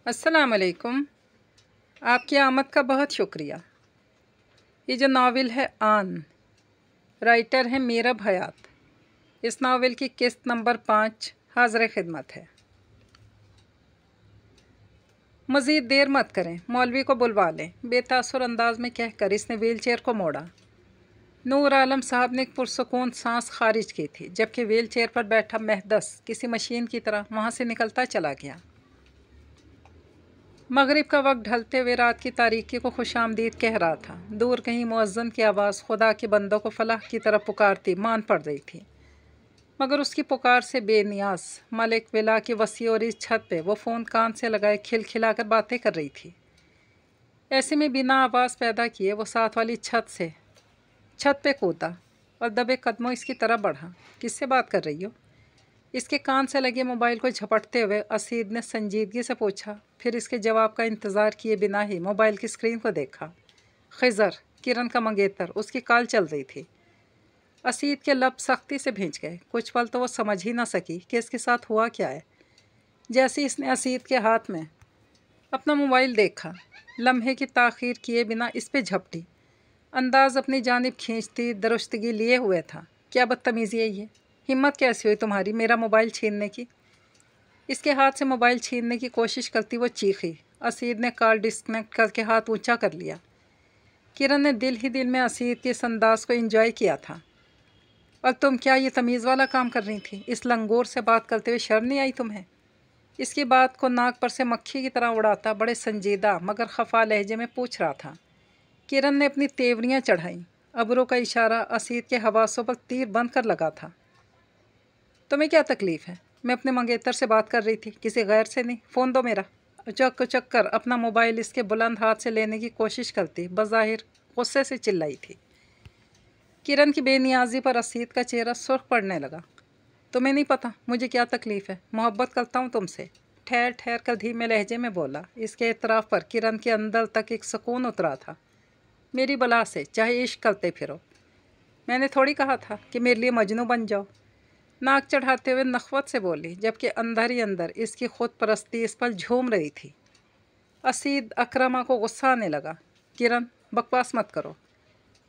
अस्सलाम वालेकुम। आपकी आमद का बहुत शुक्रिया। ये जो नावल है आन, राइटर है मीरब हयात। इस नावल की किस्त नंबर 5 हाज़िर खिदमत है। मज़ीद देर मत करें, मौलवी को बुलवा लें, बेतासुर अंदाज में कहकर इसने व्हीलचेयर को मोड़ा। नूर आलम साहब ने एक पुरसुकून सांस खारिज की थी, जबकि व्हीलचेयर पर बैठा महदस किसी मशीन की तरह वहाँ से निकलता चला गया। मगरिब का वक्त ढलते हुए रात की तारीकी को खुशामदीद कह रहा था। दूर कहीं मुअज्जिन की आवाज़ खुदा के बंदों को फलाह की तरफ पुकारती मान पड़ रही थी, मगर उसकी पुकार से बेनियाज मलिक विला की वसी और इस छत पे वो फ़ोन कान से लगाए खिलखिलाकर बातें कर रही थी। ऐसे में बिना आवाज़ पैदा किए वो साथ वाली छत पे कूदा और दबे कदमों इसकी तरफ बढ़ा। किससे बात कर रही हो? इसके कान से लगे मोबाइल को झपटते हुए असीद ने संजीदगी से पूछा, फिर इसके जवाब का इंतज़ार किए बिना ही मोबाइल की स्क्रीन को देखा। खिज़र, किरण का मंगेतर, उसकी कॉल चल रही थी। असीद के लब सख्ती से भींच गए। कुछ पल तो वो समझ ही ना सकी कि इसके साथ हुआ क्या है। जैसे इसने असीद के हाथ में अपना मोबाइल देखा, लम्हे की ताख़ीर किए बिना इस पे झपटी। अंदाज़ अपनी जानिब खींचती दुरुस्तगी लिए हुए था। क्या बदतमीज़ी है ये? हिम्मत कैसी हुई तुम्हारी मेरा मोबाइल छीनने की? इसके हाथ से मोबाइल छीनने की कोशिश करती वो चीखी। असीद ने कॉल डिस्कनेक्ट करके हाथ ऊंचा कर लिया। किरण ने दिल ही दिल में असीद के इस अंदाज को एंजॉय किया था। और तुम क्या ये तमीज़ वाला काम कर रही थी? इस लंगोर से बात करते हुए शर्म नहीं आई तुम्हें? इसकी बात को नाक पर से मक्खी की तरह उड़ाता बड़े संजीदा मगर खफा लहजे में पूछ रहा था। किरण ने अपनी तेवरियाँ चढ़ाईं। अबरों का इशारा असीद के हवासों पर तीर बंद कर लगा था। तुम्हें क्या तकलीफ़ है? मैं अपने मंगेतर से बात कर रही थी, किसी गैर से नहीं। फ़ोन दो मेरा। उचक कर अपना मोबाइल इसके बुलंद हाथ से लेने की कोशिश करती बज़ाहिर गुस्से से चिल्लाई थी। किरण की बेनियाजी पर असीद का चेहरा सुर्ख पड़ने लगा। तुम्हें नहीं पता मुझे क्या तकलीफ़ है? मोहब्बत करता हूँ तुमसे, ठहर ठहर कर धीमे लहजे में बोला। इसके इतराफ़ पर किरण के अंदर तक एक सुकून उतरा था। मेरी बला से चाहे इश्क करते फिरो, मैंने थोड़ी कहा था कि मेरे लिए मजनू बन जाओ। नाक चढ़ाते हुए नखवत से बोली, जबकि अंदर ही अंदर इसकी खुद परस्ती इस पर झूम रही थी। असीद अकरमा को गुस्सा आने लगा। किरण, बकवास मत करो।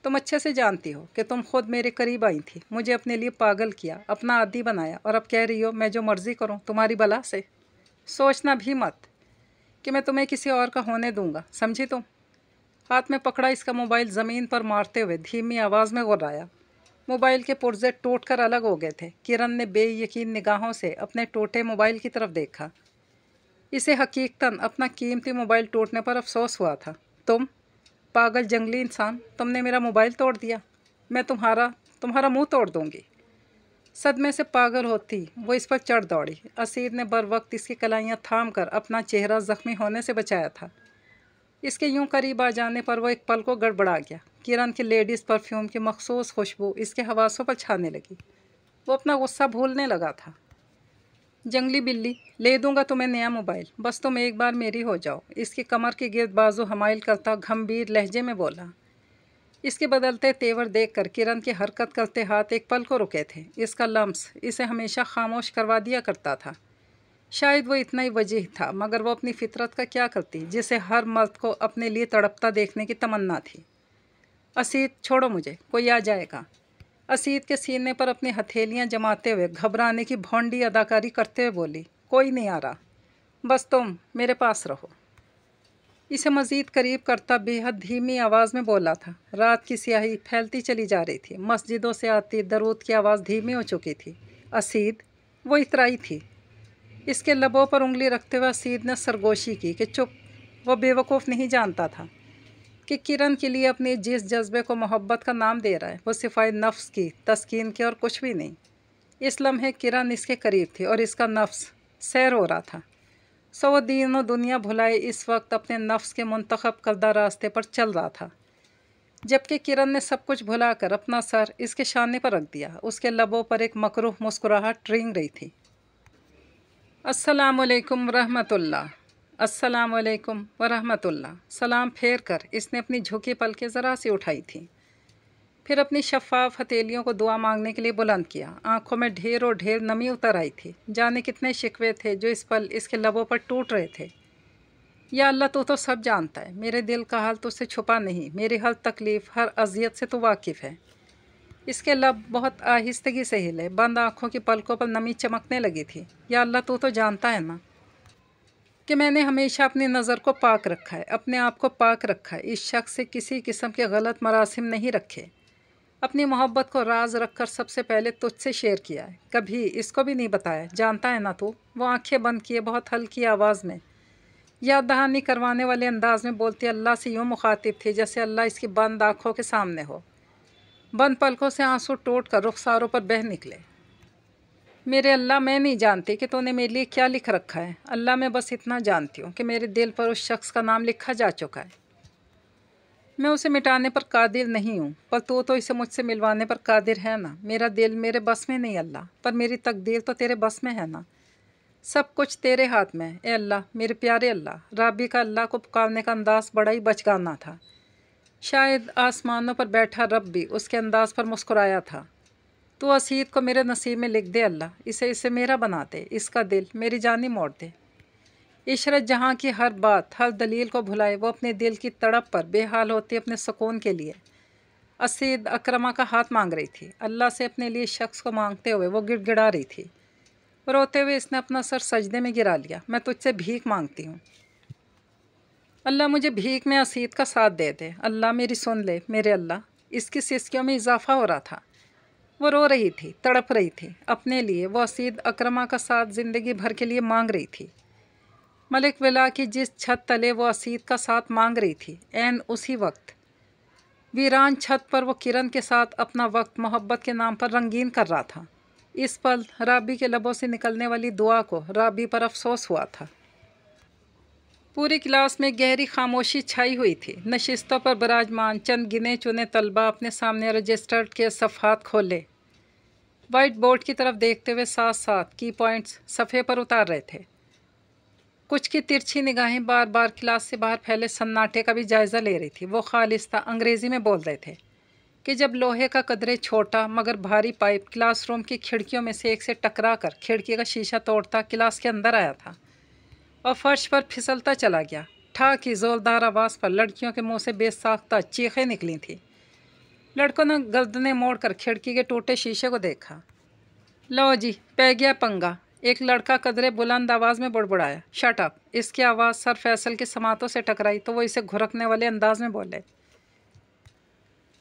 तुम अच्छे से जानती हो कि तुम खुद मेरे करीब आई थी, मुझे अपने लिए पागल किया, अपना आदी बनाया, और अब कह रही हो मैं जो मर्ज़ी करूं तुम्हारी बला से। सोचना भी मत कि मैं तुम्हें किसी और का होने दूंगा, समझी तुम? हाथ में पकड़ा इसका मोबाइल ज़मीन पर मारते हुए धीमी आवाज़ में गुर्राया। मोबाइल के पुर्जे टूट कर अलग हो गए थे। किरण ने बेयकीन निगाहों से अपने टूटे मोबाइल की तरफ देखा। इसे हकीकतन अपना कीमती मोबाइल टूटने पर अफसोस हुआ था। तुम पागल जंगली इंसान, तुमने मेरा मोबाइल तोड़ दिया। मैं तुम्हारा मुंह तोड़ दूंगी। सदमे से पागल होती वो इस पर चढ़ दौड़ी। असीद ने बर वक्त इसकी कलाइयाँ थाम कर अपना चेहरा ज़ख्मी होने से बचाया था। इसके यूं करीब आ जाने पर वो एक पल को गड़बड़ा गया। किरण की लेडीज़ परफ्यूम की मखसूस खुशबू इसके हवासों पर छाने लगी। वो अपना गुस्सा भूलने लगा था। जंगली बिल्ली, ले दूंगा तुम्हें नया मोबाइल, बस तुम एक बार मेरी हो जाओ। इसकी कमर के गिर्द बाजू हमाइल करता गंभीर लहजे में बोला। इसके बदलते तेवर देखकर किरण के हरकत करते हाथ एक पल को रुके थे। इसका लम्स इसे हमेशा खामोश करवा दिया करता था। शायद वो इतना ही वजीह था, मगर वो अपनी फितरत का क्या करती जिसे हर मर्द को अपने लिए तड़पता देखने की तमन्ना थी। असीद, छोड़ो मुझे, कोई आ जाएगा। असीद के सीने पर अपनी हथेलियां जमाते हुए घबराने की भौंडी अदाकारी करते हुए बोली, कोई नहीं आ रहा, बस तुम मेरे पास रहो। इसे मज़ीद करीब करता बेहद धीमी आवाज़ में बोला था। रात की स्याही फैलती चली जा रही थी। मस्जिदों से आती दरूद की आवाज़ धीमी हो चुकी थी। असीद, वो इतराई थी। इसके लबों पर उंगली रखते हुए असीद ने सरगोशी की कि चुप। वो बेवकूफ़ नहीं जानता था कि किरण के लिए अपने जिस जज्बे को मोहब्बत का नाम दे रहा है वो सिफाई नफ्स की तस्कीन के और कुछ भी नहीं। इस लम्हे किरण इसके करीब थी और इसका नफ्स सैर हो रहा था। सो वो दीनों दुनिया भुलाए इस वक्त अपने नफ्स के मुंतखब करदा रास्ते पर चल रहा था, जबकि किरण ने सब कुछ भुलाकर अपना सर इसके शाने पर रख दिया। उसके लबों पर एक मकरूह मुस्कुराहट रेंग रही थी। अस्सलामुअलैकुम रहमतुल्लाह। अस्सलामुअलैकुम वरहमतुल्लाह। सलाम फेर कर इसने अपनी झुकी पलकें ज़रा सी उठाई थीं, फिर अपनी शफ़ाफ हथेलियों को दुआ मांगने के लिए बुलंद किया। आंखों में ढेर और ढेर नमी उतर आई थी। जाने कितने शिकवे थे जो इस पल इसके लबों पर टूट रहे थे। یا اللہ تو سب جانتا ہے، میرے دل کا حال تجھ سے چھپا نہیں، میری ہر تکلیف ہر اذیت سے تو واقف ہے۔ اس کے لب بہت آہستگی سے ہلے، بند آنکھوں کی پلکوں پر نمی چمکنے لگی تھی۔ یا اللہ تو جانتا ہے نا کہ میں نے ہمیشہ اپنی نظر کو پاک رکھا ہے، اپنے آپ کو پاک رکھا ہے، اس شخص سے کسی قسم کے غلط مراسم نہیں رکھے، اپنی محبت کو راز رکھ کر سب سے پہلے تجھ سے شیئر کیا ہے، کبھی اس کو بھی نہیں بتایا، جانتا ہے نا تو؟ وہ آنکھیں بند کیے بہت ہلکی آواز میں، یاد دہانی کروانے والے انداز میں بولتی اللہ سے یوں مخاطب تھی جیسے اللہ اس کی بند آنکھوں کے سامنے ہو۔ بند پلکوں سے آنسو ٹوٹ کر رخساروں پر بہہ نکلے۔ میرے اللہ، میں نہیں جانتی کہ تو نے میرے لیے کیا لکھ رکھا ہے، اللہ میں بس اتنا جانتی ہوں کہ میرے دل پر اس شخص کا نام لکھا جا چکا ہے، میں اسے مٹانے پر قادر نہیں ہوں، پر تو اسے مجھ سے ملوانے پر قادر ہے نا۔ میرا دل میرے بس میں نہیں اللہ، پر میری تقدیر تو تیرے بس میں ہے نا، سب کچھ تیرے ہاتھ میں ہے۔ اے اللہ، میرے پیارے اللہ۔ رابی کا اللہ کو پکارنے کا انداز بڑا ہی بچگانا تھا، شاید آسمانوں پر بیٹھا رب بھی اس کے انداز پر مسکرایا تھا۔ تو اسید کو میرے نصیب میں لکھ دے اللہ، اسے میرا بنا دے، اس کا دل میری جان ہی موڑ دے۔ عشرت جہاں کی ہر بات ہر دلیل کو بھلائے، وہ اپنے دل کی تڑپ پر بے حال ہوتی اپنے سکون کے لیے اسید اکرمہ کا ہاتھ مانگ رہی تھی، اللہ سے اپنے لیے شخص کو مانگتے ہوئے وہ گڑ گڑا رہی تھی۔ روتے ہوئے اس نے اپنا سر سجدے میں گرا لیا۔ میں تجھ سے بھیک مانگتی ہوں اللہ، مجھے بھیک میں اسید کا ساتھ دے دے اللہ، میری سن لے میرے اللہ۔ اس کی سسکیوں میں اضافہ ہو رہا تھا، وہ رو رہی تھی، تڑپ رہی تھی اپنے لیے، وہ اسید اکرمہ کا ساتھ زندگی بھر کے لیے مانگ رہی تھی۔ ملک ولا کی جس چھت تلے وہ اسید کا ساتھ مانگ رہی تھی، عین اسی وقت ویران چھت پر وہ کرن کے ساتھ اپنا وقت محبت کے نام پر رنگین کر رہا تھا۔ اس پل رابی کے لبوں سے نکلنے والی دعا کو رابی پر افسوس ہوا تھا۔ پوری کلاس میں گہری خاموشی چھائی ہوئی تھی۔ نشستوں پر براجمان چند گنے چنے طلبہ اپنے سامنے رجسٹرڈ کے صفحات کھولے وائٹ بورڈ کی طرف دیکھتے ہوئے ساتھ ساتھ کی پوائنٹس صفحے پر اتار رہے تھے۔ کچھ کی ترچھی نگاہیں بار بار کلاس سے باہر پھیلے سناٹے کا بھی جائزہ لے رہی تھی۔ وہ خالصتہ انگریزی میں بول رہے تھے کہ جب لوہے کا قدرے چھوٹا مگر بھاری پائپ کلاس روم کی کھڑکیوں میں سے ایک سے ٹکرا کر کھڑکی کا شیشہ توڑتا کلاس کے اندر آیا تھا اور فرش پر پھسلتا چلا گیا، ٹھا کی زوردار آواز پر لڑکیوں کے منہ سے بے ساختہ چیخیں نکلی تھیں۔ لڑکوں نے گردنیں موڑ کر کھڑکی کے ٹوٹے شیشے کو دیکھا۔ لو جی، پہ گیا پنگا، ایک لڑکا قدرے بلند آواز میں بڑبڑایا۔ Shut up! اس کی آواز سر فیصل کی سماعتوں سے ٹکرائی تو وہ اسے گھرکنے والے انداز میں بولے۔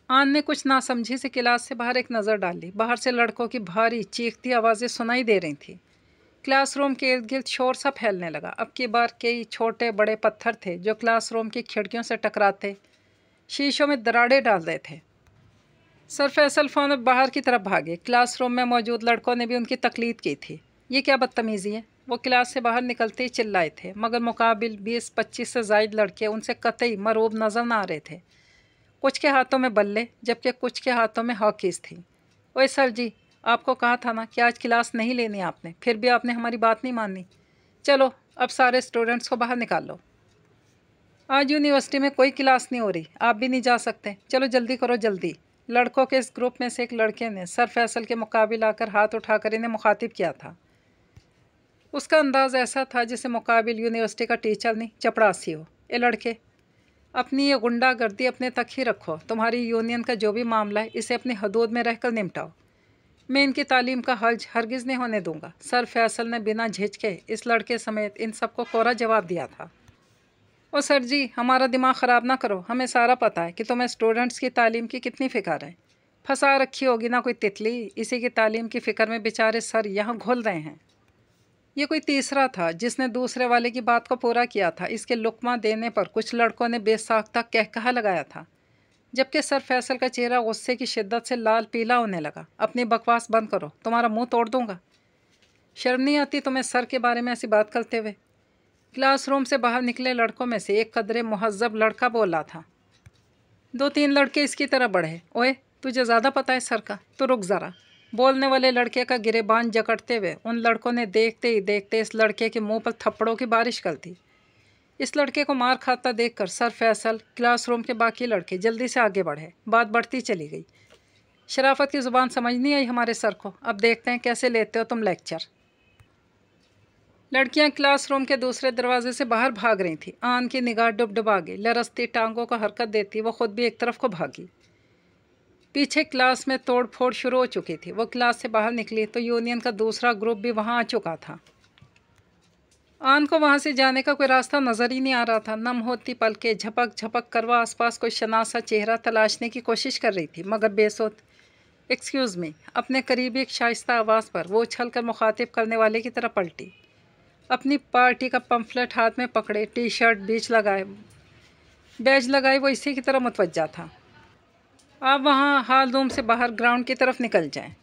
آن نے کچھ ناسمجھی سے کلاس سے باہر ایک نظر ڈالی۔ باہر سے لڑکوں کی بھاری چیختی آوازیں سنائی دے رہی تھیں۔ کلاس روم کے ارد گرد شور سا پھیلنے لگا۔ اب کی بار کئی چھوٹے بڑے پتھر تھے جو کلاس روم کی کھڑکیوں سے ٹکراتے شیشوں میں دراڑیں ڈال رہے تھے۔ سر فیصل فوراً باہر کی طرف بھاگے۔ کلاس روم میں موجود لڑکوں نے بھی ان کی تقلید کی تھی۔ یہ کیا بدتمیزی ہے؟ وہ کلاس سے باہر نکلتے ہی چلائے تھے، مگر مقابل 20-25 سے زائد لڑکے ان سے قطعی مرعوب نظر نہ آ رہے تھے۔ کچھ کے ہاتھوں میں بلے جبکہ کچھ کے ہاتھوں میں ہاکیز تھیں۔ اوے سر جی، آپ کو کہا تھا نا کہ آج کلاس نہیں لینی آپ نے، پھر بھی آپ نے ہماری بات نہیں مانی۔ چلو اب سارے اسٹوڈنٹس کو باہر نکال لو، آج یونیورسٹی میں کوئی کلاس نہیں ہو رہی، آپ بھی نہیں جا سکتے، چلو جلدی کرو جلدی۔ لڑکوں کے اس گروپ میں سے ایک لڑکے نے سر فیصل کے مقابل آ کر ہاتھ اٹھا کر انہیں مخاطب کیا تھا۔ اس کا انداز ایسا تھا جسے مقابل یونیورسٹی کا ٹیچر نہیں چپڑاسی ہو۔ اے لڑکے، اپنی یہ غنڈہ گردی اپنے تک ہی رکھو، تمہاری یونین کا جو بھی معاملہ ہے اسے اپنی حدود میں رہ کر نمٹاؤ، میں ان کی تعلیم کا حرج ہرگز نہیں ہونے دوں گا۔ سر فیصل نے بنا جھجکے اس لڑکے سمیت ان سب کو کوڑا جواب دیا تھا۔ او سر جی، ہمارا دماغ خراب نہ کرو، ہمیں سارا پتہ ہے کہ تمہیں اسٹوڈنٹس کی تعلیم کی کتنی فکر ہے، پھنسا رکھی ہوگی نا کوئی تتلی، اسی کی تعلیم کی فکر میں بیچارے سر یہاں گھل رہے ہیں۔ یہ کوئی تیسرا تھا جس نے دوسرے والے کی بات کو پورا کیا تھا۔ اس کے لقمہ دینے پر کچھ لڑکوں نے بے ساختہ کہا لگایا تھا، جبکہ سر فیصل کا چہرہ غصے کی شدت سے لال پیلا ہونے لگا۔ اپنی بکواس بند کرو، تمہارا منہ توڑ دوں گا، شرم نہیں آتی تمہیں سر کے بارے میں ایسی بات کرتے ہوئے؟ کلاس روم سے باہر نکلے لڑکوں میں سے ایک قدرے مہذب لڑکا بولا تھا۔ 2-3 لڑکے اس کی طرح بڑھے۔ اوے، تجھے زیادہ پتہ ہے سر کا، تو رک ذرا۔ بولنے والے لڑکے کا گریبان جکڑتے ہوئے ان لڑکوں نے دیکھتے ہی دیکھتے اس لڑکے کے منہ پر تھپڑوں کی بارش کر دی۔ اس لڑکے کو مار کھاتا دیکھ کر سر فیصل، کلاس روم کے باقی لڑکے جلدی سے آگے بڑھے۔ بات بڑھتی چلی گئی۔ شرافت کی زبان سمجھ نہیں آئی ہمارے سر کو، اب دیکھتے ہیں کیسے لیتے ہو تم لیکچر۔ लड़कियां क्लास रूम के दूसरे दरवाजे से बाहर भाग रही थी। आन की निगाह डुबडुबा गई। लरसती टांगों को हरकत देती वो खुद भी एक तरफ को भागी। पीछे क्लास में तोड़ फोड़ शुरू हो चुकी थी। वो क्लास से बाहर निकली तो यूनियन का दूसरा ग्रुप भी वहां आ चुका था। आन को वहां से जाने का कोई रास्ता नजर ही नहीं आ रहा था। नम होती पलकें झपक झपक कर वह आसपास कोई शनासा चेहरा तलाशने की कोशिश कर रही थी, मगर बेसुध। Excuse me. अपने करीबी एक शाइस्ता आवाज़ पर वो उछल कर मुखातिब करने वाले की तरफ पलटी। अपनी पार्टी का पम्फलेट हाथ में पकड़े, टी शर्ट बैज लगाए वो इसी की तरफ मुतवज्जा था। आप वहाँ हॉल रूम से बाहर ग्राउंड की तरफ निकल जाएं।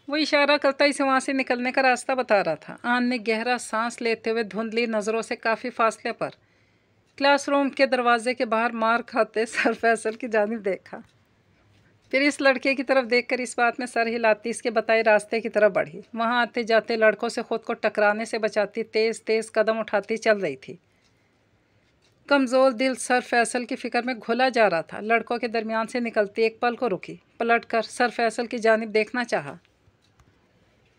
वो इशारा करता इसे वहाँ से निकलने का रास्ता बता रहा था। आन ने गहरा सांस लेते हुए धुंधली नज़रों से काफ़ी फासले पर क्लासरूम के दरवाजे के बाहर मार खाते सर फैसल की जानिब देखा। फिर इस लड़के की तरफ देखकर इस बात में सर हिलाती इसके बताए रास्ते की तरफ बढ़ी। वहाँ आते जाते लड़कों से खुद को टकराने से बचाती तेज़ तेज़ कदम उठाती चल रही थी। कमज़ोर दिल सर फैसल की फ़िक्र में घुला जा रहा था। लड़कों के दरमियान से निकलती एक पल को रुकी, पलटकर सर फैसल की जानिब देखना चाहा।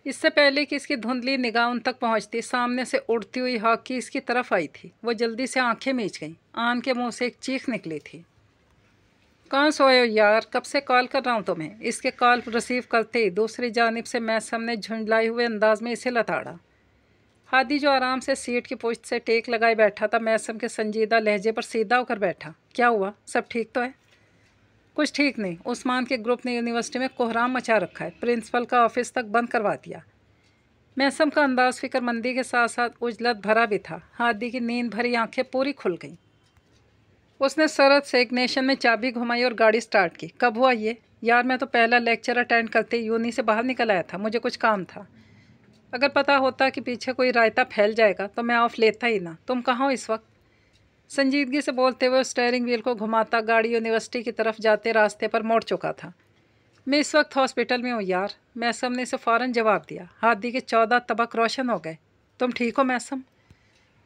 इससे पहले कि इसकी धुंधली निगाह उन तक पहुंचती, सामने से उड़ती हुई हॉकी इसकी तरफ आई थी। वो जल्दी से आंखें मीच गईं। आन के मुंह से एक चीख निकली थी। कहाँ सोए हो यार, कब से कॉल कर रहा हूँ तुम्हें। इसके कॉल रिसीव करते ही दूसरी जानिब से मैसम ने झुंझलाए हुए अंदाज में इसे लताड़ा। हादी जो आराम से सीट की पुश्त से टेक लगाए बैठा था, मैसम के संजीदा लहजे पर सीधा होकर बैठा। क्या हुआ, सब ठीक तो है? कुछ ठीक नहीं। उस्मान के ग्रुप ने यूनिवर्सिटी में कोहराम मचा रखा है। प्रिंसिपल का ऑफिस तक बंद करवा दिया। मैसम का अंदाज फिक्रमंदी के साथ साथ उजलत भरा भी था। हादी की नींद भरी आंखें पूरी खुल गईं। उसने सरद से इग्निशन में चाबी घुमाई और गाड़ी स्टार्ट की। कब हुआ ये? यार मैं तो पहला लेक्चर अटेंड करते यूनी से बाहर निकल आया था। मुझे कुछ काम था। अगर पता होता कि पीछे कोई रायता फैल जाएगा तो मैं ऑफ लेता ही ना। तुम कहाँ हो इस वक्त? संजीदगी से बोलते हुए स्टीयरिंग व्हील को घुमाता गाड़ी यूनिवर्सिटी की तरफ जाते रास्ते पर मोड़ चुका था। मैं इस वक्त हॉस्पिटल में हूँ यार, मैसम ने इसे फ़ौरन जवाब दिया। हादी के 14 तबक रोशन हो गए। तुम ठीक हो मैसम?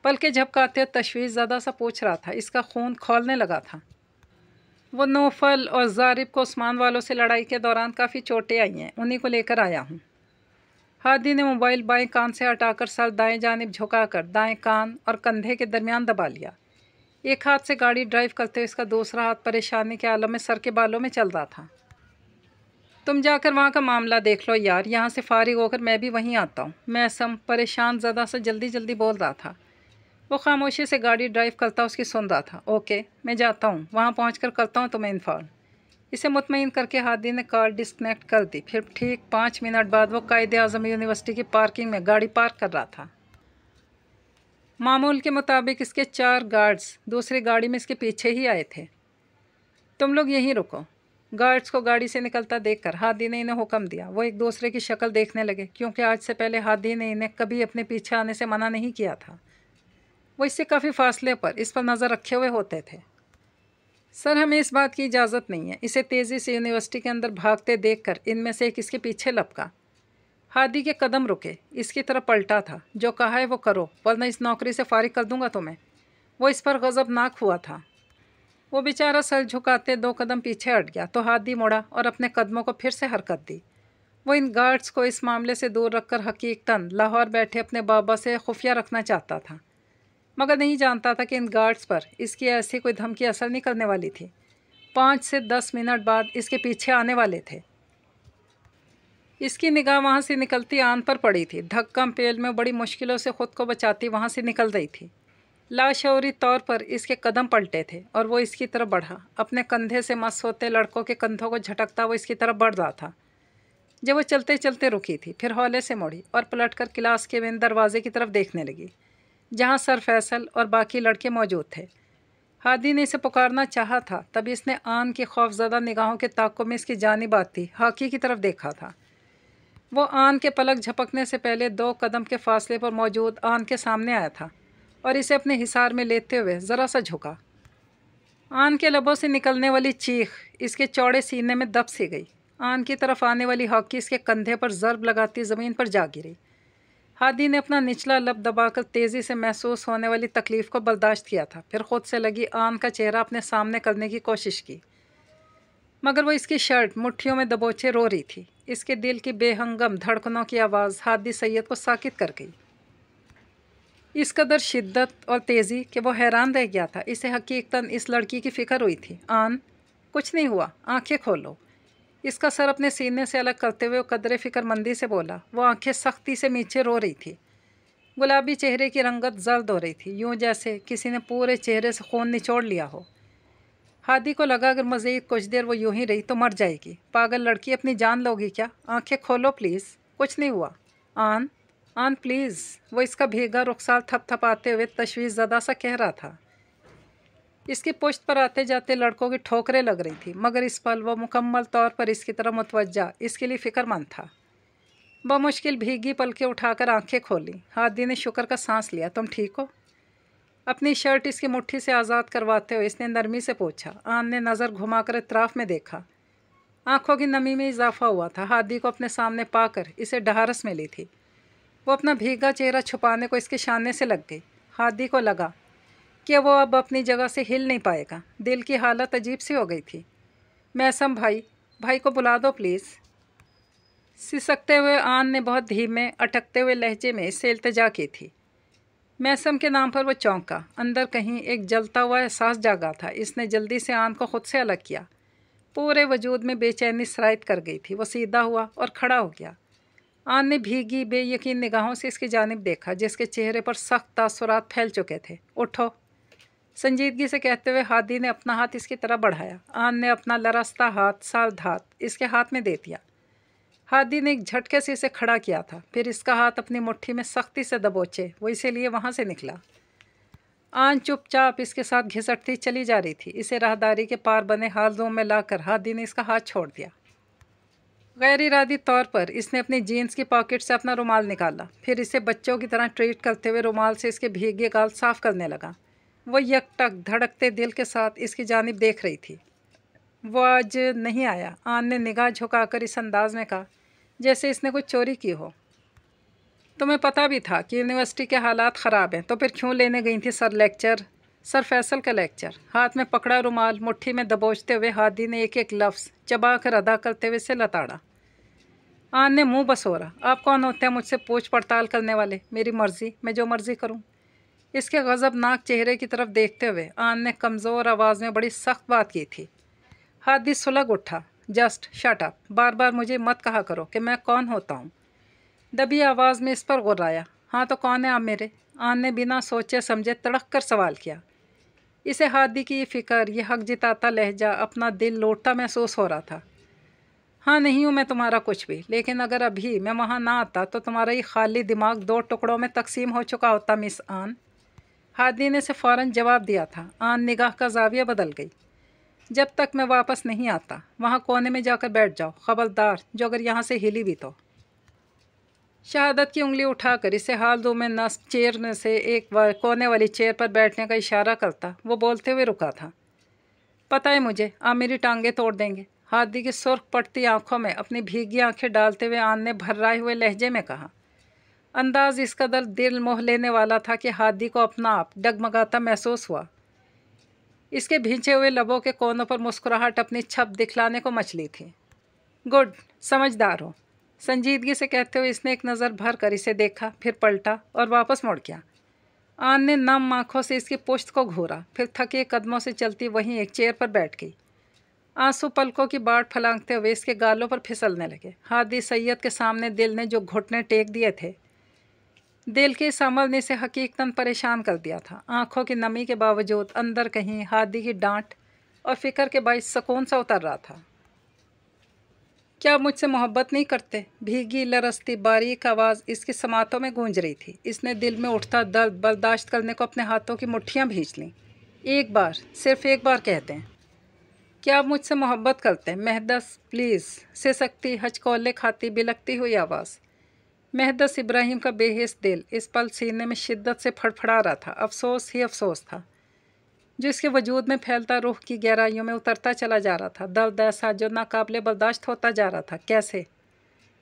पलके झपकाते तशवीश ज़्यादा सा पूछ रहा था। इसका खून खौलने लगा था। वो नौफल और ज़ारिब को उस्मान वालों से लड़ाई के दौरान काफ़ी चोटें आई हैं, उन्हीं को लेकर आया हूँ। हादी ने मोबाइल बाएं कान से हटाकर सर दाएं जानिब झुकाकर दाएं कान और कंधे के दरमियान दबा लिया। एक हाथ से गाड़ी ड्राइव करते हुए इसका दूसरा हाथ परेशानी के आलम में सर के बालों में चल रहा था। तुम जाकर वहाँ का मामला देख लो यार, यहाँ से फारिग होकर मैं भी वहीं आता हूँ। मैसम परेशान ज़्यादा से जल्दी जल्दी बोल रहा था। वो खामोशी से गाड़ी ड्राइव करता उसकी सुन रहा था। ओके, मैं जाता हूँ, वहाँ पहुँचकर करता हूँ तुम्हें इन्फॉर्म। इसे मुतमईन करके हादी ने कार डिस्कनेक्ट कर दी। फिर ठीक 5 मिनट बाद वो कायदे आज़म यूनिवर्सिटी की पार्किंग में गाड़ी पार्क कर रहा था। मामूल के मुताबिक इसके 4 गार्ड्स दूसरी गाड़ी में इसके पीछे ही आए थे। तुम लोग यहीं रुको। गार्ड्स को गाड़ी से निकलता देखकर हादी ने इन्हें हुक्म दिया। वो एक दूसरे की शक्ल देखने लगे, क्योंकि आज से पहले हादी ने इन्हें कभी अपने पीछे आने से मना नहीं किया था। वो इससे काफ़ी फासले पर इस पर नज़र रखे हुए होते थे। सर, हमें इस बात की इजाज़त नहीं है। इसे तेज़ी से यूनिवर्सिटी के अंदर भागते देखकर इनमें से एक इसके पीछे लपका। हादी के कदम रुके, इसकी तरफ पलटा था। जो कहा है वो करो, वरना इस नौकरी से फारिग कर दूंगा तुम्हें। वो इस पर गज़बनाक हुआ था। वो बेचारा सर झुकाते 2 कदम पीछे हट गया तो हादी मुड़ा और अपने कदमों को फिर से हरकत दी। वो इन गार्ड्स को इस मामले से दूर रखकर हकीकतन लाहौर बैठे अपने बाबा से खुफिया रखना चाहता था, मगर नहीं जानता था कि इन गार्ड्स पर इसकी ऐसी कोई धमकी असर नहीं करने वाली थी। 5 से 10 मिनट बाद इसके पीछे आने वाले थे। इसकी निगाह वहाँ से निकलती आन पर पड़ी थी। धक्कम पेल में बड़ी मुश्किलों से खुद को बचाती वहाँ से निकल रही थी। लाशऊरी तौर पर इसके कदम पलटे थे और वो इसकी तरफ बढ़ा। अपने कंधे से मस होते लड़कों के कंधों को झटकता वो इसकी तरफ बढ़ रहा था। जब वो चलते चलते रुकी थी, फिर हौले से मुड़ी और पलटकर क्लास के मेन दरवाजे की तरफ देखने लगी, जहाँ सर फैसल और बाकी लड़के मौजूद थे। हादी ने इसे पुकारना चाहा था, तभी इसने आन की खौफज़दा निगाहों के ताक़ुब में इसकी जानिब आती हाकी की तरफ देखा था। वो आन के पलक झपकने से पहले 2 कदम के फासले पर मौजूद आन के सामने आया था और इसे अपने हिसार में लेते हुए ज़रा सा झुका। आन के लबों से निकलने वाली चीख इसके चौड़े सीने में दब सी गई। आन की तरफ आने वाली हॉकी इसके कंधे पर ज़रब लगाती ज़मीन पर जा गिरी। हादी ने अपना निचला लब दबाकर तेज़ी से महसूस होने वाली तकलीफ़ को बर्दाश्त किया था। फिर खुद से लगी आन का चेहरा अपने सामने करने की कोशिश की, मगर वो इसकी शर्ट मुट्ठियों में दबोचे रो रही थी। इसके दिल की बेहंगम धड़कनों की आवाज़ हादी सैयद को साकित कर गई। इस कदर शिद्दत और तेज़ी कि वो हैरान रह गया था। इसे हकीकतन इस लड़की की फ़िक्र हुई थी। आन, कुछ नहीं हुआ, आंखें खोलो। इसका सर अपने सीने से अलग करते हुए वो कदरे फ़िक्रमंदी से बोला। वो आंखें सख्ती से नीचे रो रही थी। गुलाबी चेहरे की रंगत जर्द हो रही थी, यूं जैसे किसी ने पूरे चेहरे से खून निचोड़ लिया हो। हादी को लगा अगर मज़ीद कुछ देर वो यूं ही रही तो मर जाएगी। पागल लड़की, अपनी जान लोगी क्या? आंखें खोलो प्लीज़। कुछ नहीं हुआ। आन, आन प्लीज़। वो इसका भीगा रुखसार थपथपाते हुए तशवीश ज़दा सा कह रहा था। इसकी पुश्त पर आते जाते लड़कों की ठोकरें लग रही थी, मगर इस पल वो मुकम्मल तौर पर इसकी तरफ मुतवज्जा, इसके लिए फ़िक्रमंद था। बमुश्किल भीगी पलकें उठाकर आंखें खोली। हादी ने शुक्र का सांस लिया। तुम ठीक हो? अपनी शर्ट इसकी मुट्ठी से आज़ाद करवाते हुए इसने नरमी से पूछा। आन ने नज़र घुमाकर इतराफ़ में देखा। आंखों की नमी में इजाफा हुआ था। हादी को अपने सामने पाकर इसे ढारस मिली थी। वो अपना भीगा चेहरा छुपाने को इसके शाने से लग गई। हादी को लगा कि वो अब अपनी जगह से हिल नहीं पाएगा। दिल की हालत अजीब सी हो गई थी। मैसम भाई, भाई को बुला दो प्लीज़। सिसकते हुए आन ने बहुत धीमे अटकते हुए लहजे में इससे इल्तिजा की थी। मैसम के नाम पर वो चौंका। अंदर कहीं एक जलता हुआ एहसास जागा था। इसने जल्दी से आन को खुद से अलग किया। पूरे वजूद में बेचैनी सरायत कर गई थी। वो सीधा हुआ और खड़ा हो गया। आन ने भीगी बेयकीन निगाहों से इसकी जानिब देखा, जिसके चेहरे पर सख्त तासुरात फैल चुके थे। उठो, संजीदगी से कहते हुए हादी ने अपना हाथ इसकी तरफ बढ़ाया। आन ने अपना लरसता हाथ सावधान इसके हाथ में दे दिया। हादी ने एक झटके से इसे खड़ा किया था, फिर इसका हाथ अपनी मुट्ठी में सख्ती से दबोचे वो इसीलिए वहाँ से निकला। आन चुपचाप इसके साथ घिसटती चली जा रही थी। इसे राहदारी के पार बने हालतों में लाकर हादी ने इसका हाथ छोड़ दिया। गैर इरादी तौर पर इसने अपनी जीन्स की पॉकेट से अपना रुमाल निकाला, फिर इसे बच्चों की तरह ट्रीट करते हुए रुमाल से इसके भीगे गाल साफ करने लगा। वो यकटक धड़कते दिल के साथ इसकी जानिब देख रही थी। वो आज नहीं आया। आन ने निगाह झुकाकर इस अंदाज में कहा जैसे इसने कुछ चोरी की हो। तुम्हें पता भी था कि यूनिवर्सिटी के हालात ख़राब हैं, तो फिर क्यों लेने गई थी सर फैसल का लेक्चर? हाथ में पकड़ा रुमाल मुट्ठी में दबोचते हुए हादी ने एक एक लफ्ज़ चबा कर अदा करते हुए से लताड़ा। आन ने मुंह बसोरा। आप कौन होते हैं मुझसे पूछ पड़ताल करने वाले? मेरी मर्ज़ी, मैं जो मर्ज़ी करूं। इसके गज़बनाक चेहरे की तरफ देखते हुए आन ने कमज़ोर आवाज़ में बड़ी सख्त बात की थी। हादी सुलग उठा। Just shut up. बार बार मुझे मत कहा करो कि मैं कौन होता हूँ। दबी आवाज़ में इस पर गुर्राया। हाँ तो कौन है आप मेरे? आन ने बिना सोचे समझे तड़क कर सवाल किया। इसे हादी की ये फ़िक्र, ये हक जिताता लहजा अपना दिल लौटता महसूस हो रहा था। हाँ नहीं हूँ मैं तुम्हारा कुछ भी, लेकिन अगर अभी मैं वहाँ ना आता तो तुम्हारा ये खाली दिमाग 2 टुकड़ों में तकसीम हो चुका होता मिस आन। हादी ने से फ़ौरन जवाब दिया था। आन निगाह का ज़ाविया बदल गई। जब तक मैं वापस नहीं आता वहाँ कोने में जाकर बैठ जाओ, ख़बरदार जो अगर यहाँ से हिली भी तो। शहादत की उंगली उठाकर इसे हाल दो में नस चेयर में से एक कोने वाली चेयर पर बैठने का इशारा करता वो बोलते हुए रुका था। पता है मुझे, आप मेरी टांगें तोड़ देंगे। हादी की सुर्ख पड़ती आंखों में अपनी भीगी आंखें डालते हुए आन ने भर्राए हुए लहजे में कहा। अंदाज इस कदर दिल मोह लेने वाला था कि हादी को अपना आप डगमगाता महसूस हुआ। इसके भींचे हुए लबों के कोनों पर मुस्कुराहट अपनी छप दिखलाने को मचली थी। गुड, समझदार हो, संजीदगी से कहते हुए इसने एक नज़र भर कर इसे देखा, फिर पलटा और वापस मुड़ गया। आन ने नम आँखों से इसकी पुश्त को घूरा, फिर थके कदमों से चलती वहीं एक चेयर पर बैठ गई। आंसू पलकों की बाट फलांगते हुए इसके गालों पर फिसलने लगे। हादी सैयद के सामने दिल ने जो घुटने टेक दिए थे, दिल के इस अमल ने इसे हकीकतन परेशान कर दिया था। आंखों की नमी के बावजूद अंदर कहीं हादी की डांट और फिक्र के बाइस सुकून सा उतर रहा था। क्या आप मुझसे मोहब्बत नहीं करते? भीगी लरसती बारीक आवाज़ इसकी समातों में गूंज रही थी। इसने दिल में उठता दर्द बर्दाश्त करने को अपने हाथों की मुट्ठियाँ भींच लीं। एक बार, सिर्फ एक बार कहते हैं, क्या आप मुझसे मोहब्बत करते हैं? मेहदस प्लीज़। सिसकती हचकोले खाती बिलकती हुई आवाज़। मेहदस इब्राहिम का बेहिस दिल इस पल सीने में शिद्दत से फड़फड़ा रहा था। अफसोस ही अफसोस था जो इसके वजूद में फैलता रूह की गहराइयों में उतरता चला जा रहा था। दर्द ऐसा जो नाकाबिले बर्दाश्त होता जा रहा था। कैसे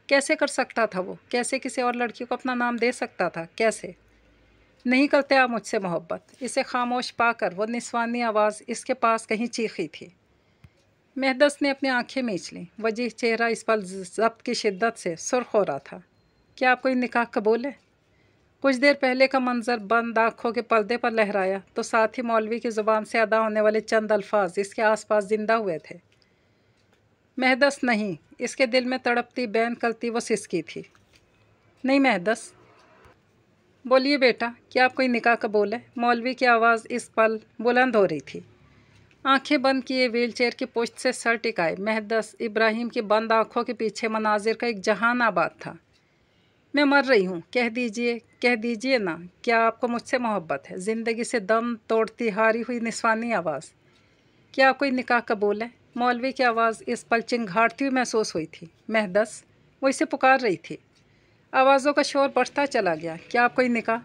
कैसे कर सकता था वो? कैसे किसी और लड़की को अपना नाम दे सकता था? कैसे? नहीं करते आप मुझसे मोहब्बत? इसे खामोश पाकर वो निस्वानी आवाज़ इसके पास कहीं चीखी थी। मेहदस ने अपनी आंखें मींच लीं। वजीह चेहरा इस पल ज़ब्त की शिद्दत से सुर्ख हो रहा था। क्या आप कोई निकाह कबूल है? कुछ देर पहले का मंजर बंद आँखों के पर्दे पर लहराया तो साथ ही मौलवी की ज़ुबान से अदा होने वाले चंद अल्फाज इसके आसपास जिंदा हुए थे। महदस नहीं, इसके दिल में तड़पती बैन कलती वो सिसकी थी। नहीं महदस। बोलिए बेटा, क्या आप कोई निकाह कबूल है? मौलवी की आवाज़ इस पल बुलंद हो रही थी। आंखें बंद किए व्हीलचेयर की पुश्त से सर टिकाए महदस इब्राहिम की बंद आंखों के पीछे मनाजिर का एक जहान आबाद था। मैं मर रही हूँ, कह दीजिए ना, क्या आपको मुझसे मोहब्बत है? ज़िंदगी से दम तोड़ती हारी हुई निस्वानी आवाज़। क्या कोई निकाह कबूल है? मौलवी की आवाज़ इस पल चिंघाड़ती हुई महसूस हुई थी। महदस, वो इसे पुकार रही थी। आवाज़ों का शोर बढ़ता चला गया। क्या आप कोई निकाह?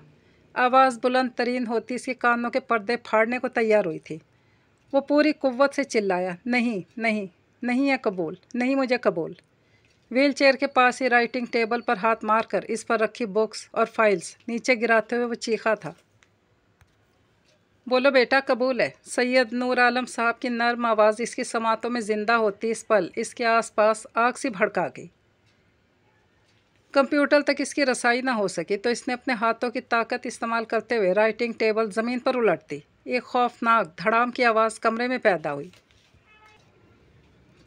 आवाज़ बुलंद तरीन होती इसके कानों के पर्दे फाड़ने को तैयार हुई थी। वो पूरी कुव्वत से चिल्लाया, नहीं नहीं, नहीं है कबूल, नहीं मुझे कबूल। व्हील चेयर के पास ही राइटिंग टेबल पर हाथ मारकर इस पर रखी बुक्स और फाइल्स नीचे गिराते हुए वो चीखा था। बोलो बेटा, कबूल है? सैयद नूर आलम साहब की नर्म आवाज़ इसकी समातों में ज़िंदा होती इस पल इसके आसपास आग सी भड़का गई। कंप्यूटर तक इसकी रसाई ना हो सकी तो इसने अपने हाथों की ताकत इस्तेमाल करते हुए राइटिंग टेबल ज़मीन पर उलट दी। एक खौफनाक धड़ाम की आवाज़ कमरे में पैदा हुई।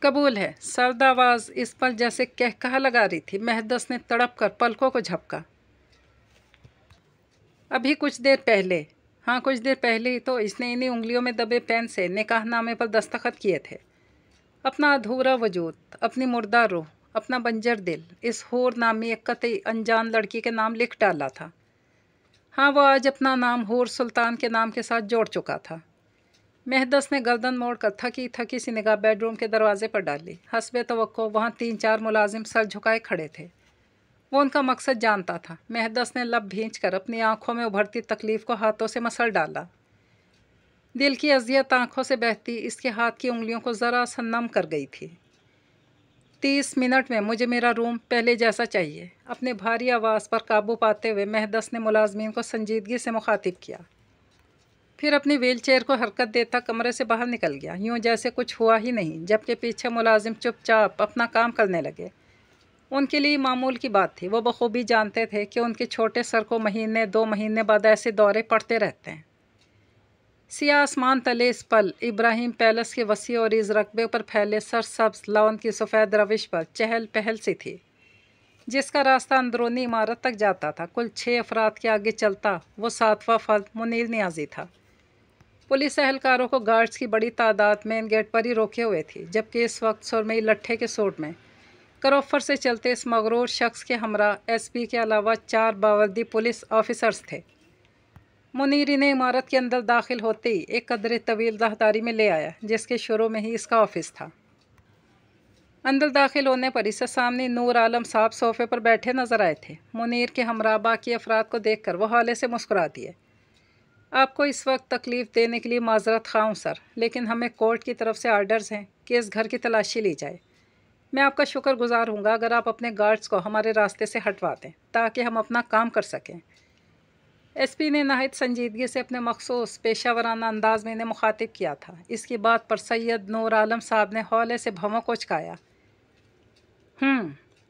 कबूल है। सर्द आवाज़ इस पल जैसे कहकहा लगा रही थी। महदस ने तड़प कर पलकों को झपका। अभी कुछ देर पहले, हाँ कुछ देर पहले ही तो इसने इन्हीं उंगलियों में दबे पेन से निकाहनामे पर दस्तखत किए थे। अपना अधूरा वजूद, अपनी मुर्दा रूह, अपना बंजर दिल इस हूर नामी एक कतई अनजान लड़की के नाम लिख डाला था। हाँ, वो आज अपना नाम हूर सुल्तान के नाम के साथ जोड़ चुका था। महदस ने गर्दन मोड़कर थकी थकी सी निगाह बेडरूम के दरवाजे पर डाली। हस्बे तवक्को वहाँ 3-4 मुलाजिम सर झुकाए खड़े थे। वो उनका मकसद जानता था। महदस ने लब भींचकर अपनी आंखों में उभरती तकलीफ को हाथों से मसल डाला। दिल की अजियत आंखों से बहती इसके हाथ की उंगलियों को ज़रा सा नम कर गई थी। 30 मिनट में मुझे मेरा रूम पहले जैसा चाहिए। अपने भारी आवाज़ पर काबू पाते हुए महदस ने मुलाजमीन को संजीदगी से मुखातिब किया। फिर अपनी व्हील चेयर को हरकत देता कमरे से बाहर निकल गया, यूँ जैसे कुछ हुआ ही नहीं। जबकि पीछे मुलाजिम चुपचाप अपना काम करने लगे। उनके लिए मामूल की बात थी। वो बखूबी जानते थे कि उनके छोटे सर को महीने 2 महीने बाद ऐसे दौरे पड़ते रहते हैं। सियाह आसमान तले इस पल इब्राहिम पैलेस के वसी और इस रकबे पर फैले सरसब्ज लॉन की सफ़ेद रविश पर चहल पहल सी थी, जिसका रास्ता अंदरूनी इमारत तक जाता था। कुल 6 अफराद के आगे चलता वो 7वां फर्द मुनीर नियाजी था। पुलिस एहलकारों को गार्ड्स की बड़ी तादाद मेन गेट पर ही रोके हुए थी, जबकि इस वक्त सुरमई लट्ठे के सूट में करोफर से चलते इस मगरूर शख्स के हमरा एसपी के अलावा 4 बावर्दी पुलिस ऑफिसर्स थे। मुनीर इन्हें इमारत के अंदर दाखिल होते ही एक कदरे तवील राहदारी में ले आया, जिसके शुरू में ही इसका ऑफिस था। अंदर दाखिल होने पर इसे सामने नूर आलम साहब सोफे पर बैठे नजर आए थे। मुनीर के हमरा बाकी अफराद को देखकर वो हाले से मुस्कुरा दिए। आपको इस वक्त तकलीफ़ देने के लिए माजरत खाऊं सर, लेकिन हमें कोर्ट की तरफ से आर्डर्स हैं कि इस घर की तलाशी ली जाए। मैं आपका शुक्रगुजार हूँगा अगर आप अपने गार्ड्स को हमारे रास्ते से हटवा दें ताकि हम अपना काम कर सकें। एसपी ने नहायत संजीदगी से अपने मखसूस पेशावराना अंदाज में इन्हें मुखातिब किया था। इसकी बात पर सैयद नूर आलम साहब ने हौले से भवों को उचकाया।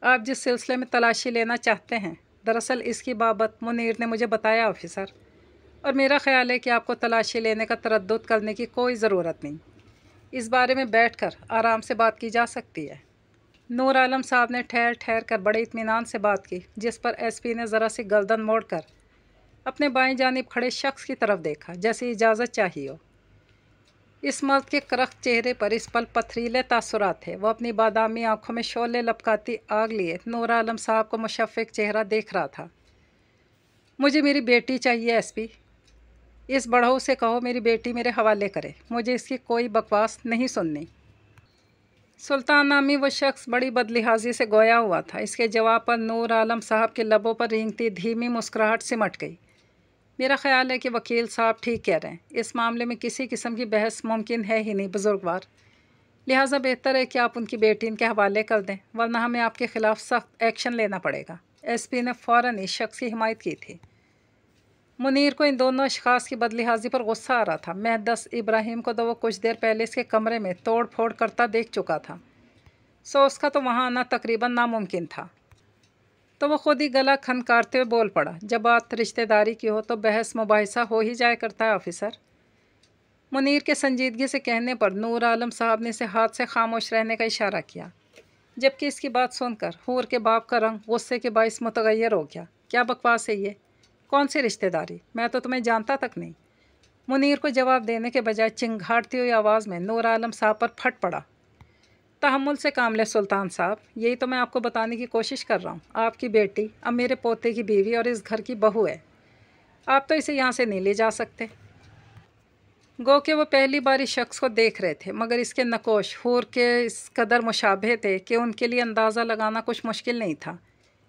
आप जिस सिलसिले में तलाशी लेना चाहते हैं, दरअसल इसकी बाबत मुनीर ने मुझे बताया ऑफिसर, और मेरा ख्याल है कि आपको तलाशी लेने का तरद्दुद करने की कोई ज़रूरत नहीं। इस बारे में बैठकर आराम से बात की जा सकती है। नूर आलम साहब ने ठहर ठहर कर बड़े इत्मीनान से बात की, जिस पर एसपी ने ज़रा सी गर्दन मोड़कर अपने बाएं जानिब खड़े शख्स की तरफ देखा, जैसे इजाज़त चाहिए हो। इस मर्द के करख्त चेहरे पर इस पल पथरीले तासुरात थे। वह अपनी बादामी आंखों में शोले लपकाती आग लिए नूर आलम साहब को मुशफ़िक चेहरा देख रहा था। मुझे मेरी बेटी चाहिए एसपी। इस बढ़ऊ से कहो मेरी बेटी मेरे हवाले करे, मुझे इसकी कोई बकवास नहीं सुननी। सुल्तान नामी वो शख्स बड़ी बदलिहाजी से गोया हुआ था। इसके जवाब पर नूर आलम साहब के लबों पर रेंगती धीमी मुस्कुराहट सिमट गई। मेरा ख्याल है कि वकील साहब ठीक कह रहे हैं। इस मामले में किसी किस्म की बहस मुमकिन है ही नहीं बुजुर्गवार। लिहाजा बेहतर है कि आप उनकी बेटी इनके हवाले कर दें, वरना हमें आपके खिलाफ सख्त एक्शन लेना पड़ेगा। एसपी ने फ़ौरन इस शख्स की हिमायत की थी। मुनीर को इन दोनों अशखास की बदलिहाजी पर गुस्सा आ रहा था। महदस इब्राहिम को तो वो कुछ देर पहले इसके कमरे में तोड़ फोड़ करता देख चुका था, सो उसका तो वहाँ आना तकरीबन नामुमकिन था। تو وہ خود ہی گلا کھنکارتے ہوئے بول پڑا، جب بات رشتہ داری کی ہو تو بحث مباحثہ ہو ہی جایا کرتا ہے آفیسر۔ منیر کے سنجیدگی سے کہنے پر نور عالم صاحب نے اسے ہاتھ سے خاموش رہنے کا اشارہ کیا، جبکہ اس کی بات سن کر حور کے باپ کا رنگ غصے کے باعث متغیر ہو گیا۔ کیا بکواس ہے یہ؟ کون سی رشتہ داری؟ میں تو تمہیں جانتا تک نہیں۔ منیر کو جواب دینے کے بجائے چنگھاڑتی ہوئی آواز میں نور عالم صاحب پر پھٹ پڑا۔ تحمل سے کام لیں سلطان صاحب، یہی تو میں آپ کو بتانے کی کوشش کر رہا ہوں۔ آپ کی بیٹی اب میرے پوتے کی بیوی اور اس گھر کی بہو ہے، آپ تو اسے یہاں سے نہیں لے جا سکتے۔ گو کہ وہ پہلی بار اس شخص کو دیکھ رہے تھے، مگر اس کے نقوش حور کے اس قدر مشابہ تھے کہ ان کے لیے اندازہ لگانا کچھ مشکل نہیں تھا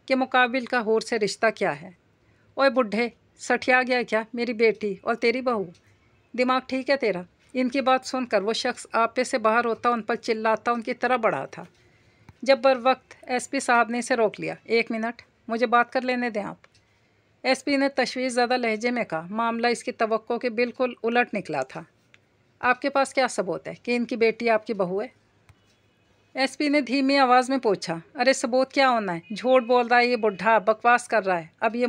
کہ مقابل کا حور سے رشتہ کیا ہے۔ اوے بڈھے، سٹھیا گیا کیا؟ میری بیٹی اور تیری بہو؟ دماغ ٹھیک ہے تیرا؟ ان کی بات سن کر وہ شخص آپے سے باہر ہوتا ان پر چلاتا ان کی طرح بڑھا تھا، جب بر وقت ایس پی صاحب نے اسے روک لیا۔ ایک منٹ، مجھے بات کر لینے دیں آپ۔ ایس پی نے تشویش زدہ لہجے میں کہا۔ معاملہ اس کی توقع کے بالکل الٹ نکلا تھا۔ آپ کے پاس کیا ثبوت ہے کہ ان کی بیٹی آپ کی بہو ہے؟ ایس پی نے دھیمی آواز میں پوچھا۔ ارے ثبوت کیا ہونا ہے؟ جھوٹ بول رہا ہے یہ بڈھا، بکواس کر رہا ہے۔ اب یہ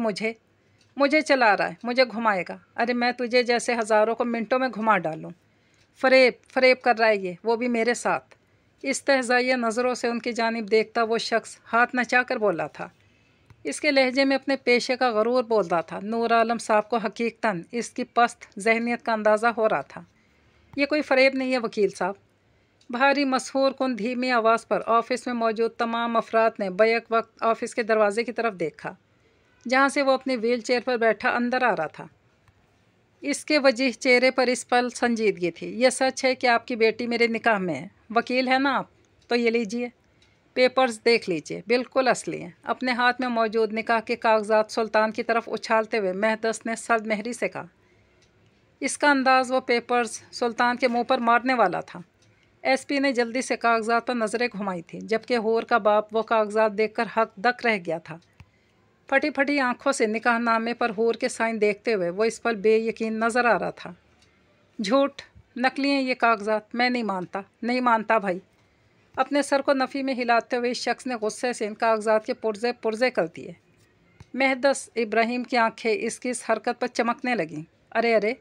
مجھے چلا رہا ہے، مجھے گھمائے گا۔ ارے میں تجھے جیسے ہزاروں کو منٹوں میں گھما ڈالوں۔ فریب کر رہا ہے یہ، وہ بھی میرے ساتھ۔ استہزائیہ نظروں سے ان کی جانب دیکھتا وہ شخص ہاتھ نچا کر بولا تھا۔ اس کے لہجے میں اپنے پیشے کا غرور بول رہا تھا۔ نور عالم صاحب کو حقیقتاً اس کی پست ذہنیت کا اندازہ ہو رہا تھا۔ یہ کوئی فریب نہیں ہے وکیل صاحب۔ بھاری مسحور کن دھیمی آواز پر آفس میں موجود تمام افراد نے بیک وقت آفس کے دروازے کی طرف دیکھا، جہاں سے وہ اپنی ویل چیئر پر بیٹھا اندر آ رہا تھا۔ اس کے وجیح چہرے پر اس پل سنجیدگی تھی۔ یہ سچ ہے کہ آپ کی بیٹی میرے نکاح میں ہے؟ وکیل ہے نا آپ؟ تو یہ لیجئے، پیپرز دیکھ لیجئے، بالکل اصلی ہیں۔ اپنے ہاتھ میں موجود نکاح کے کاغذات سلطان کی طرف اچھالتے ہوئے مہدس نے سرد مہری سے کہا۔ اس کا انداز وہ پیپرز سلطان کے منہ پر مارنے والا تھا۔ ایس پی نے جلدی سے کاغذات پر نظریں گھمائی تھیں، جبکہ حور کا باپ وہ کاغذات دیکھ کر حق دک رہ گیا تھا۔ پھٹی پھٹی آنکھوں سے نکاح نامے پر حور کے سائن دیکھتے ہوئے وہ اس پر بے یقین نظر آ رہا تھا۔ جھوٹ، نقلی ہیں یہ کاغذات، میں نہیں مانتا بھائی۔ اپنے سر کو نفی میں ہلاتے ہوئے اس شخص نے غصے سے ان کاغذات کے پرزے کر دیے۔ مہدس ابراہیم کی آنکھیں اس کی اس حرکت پر چمکنے لگیں۔ ارے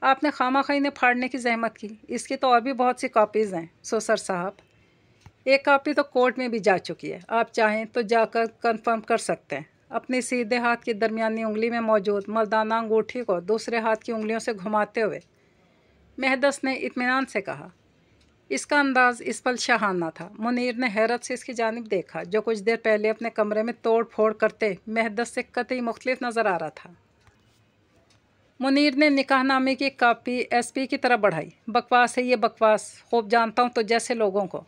آپ نے خواہ انہیں پھاڑنے کی زحمت کی، اس کی تو اور بھی بہت سی کاپیز ہیں سر صاحب۔ ایک کاپی تو کورٹ میں بھی جا چکی ہے، آپ چاہیں تو جا کر کنفرم کر سکتے ہیں۔ اپنی سیدھے ہاتھ کی درمیانی انگلی میں موجود مردانہ انگوٹھی کو دوسرے ہاتھ کی انگلیوں سے گھماتے ہوئے مہدس نے اطمینان سے کہا۔ اس کا انداز اس پل شاہانہ تھا۔ منیر نے حیرت سے اس کی جانب دیکھا، جو کچھ دیر پہلے اپنے کمرے میں توڑ پھوڑ کرتے مہدس سے قطعی مختلف نظر آ رہا تھا۔ منیر نے نکاح نامے کی ایک کاپی ایس پی کی طرف بڑھائی۔ بکواس ہے یہ، بکواس، خوب جانتا ہوں تو جیسے لوگوں کو۔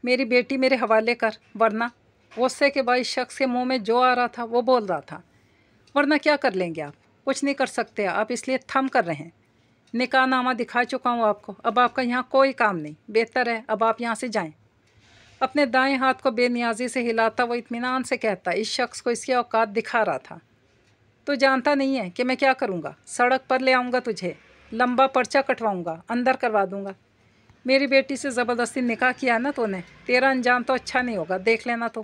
میری بیٹی میرے حوالے کر، ورنہ… غصے کے باعث شخص کے منہ میں جو آ رہا تھا وہ بول رہا تھا۔ ورنہ کیا کر لیں گے آپ؟ کچھ نہیں کر سکتے آپ، اس لیے تھم کر رہے ہیں۔ نکاح نامہ دکھا چکا ہوں آپ کو، اب آپ کا یہاں کوئی کام نہیں، بہتر ہے اب آپ یہاں سے جائیں۔ اپنے دائیں ہاتھ کو بے نیازی سے ہلاتا وہ اطمینان سے کہتا، اس شخص کو اس کی اوقات دکھا رہا تھا۔ تو جانتا نہیں ہے کہ میں کیا کروں گا؟ سڑک پر لے آؤں گا تجھے، لمبا پرچہ کٹواؤں گا، اندر کروا دوں گا۔ میری بیٹی سے زبردستی نکاح کیا نا تو نے، تیرا انجام تو اچھا نہیں ہوگا، دیکھ لینا تو۔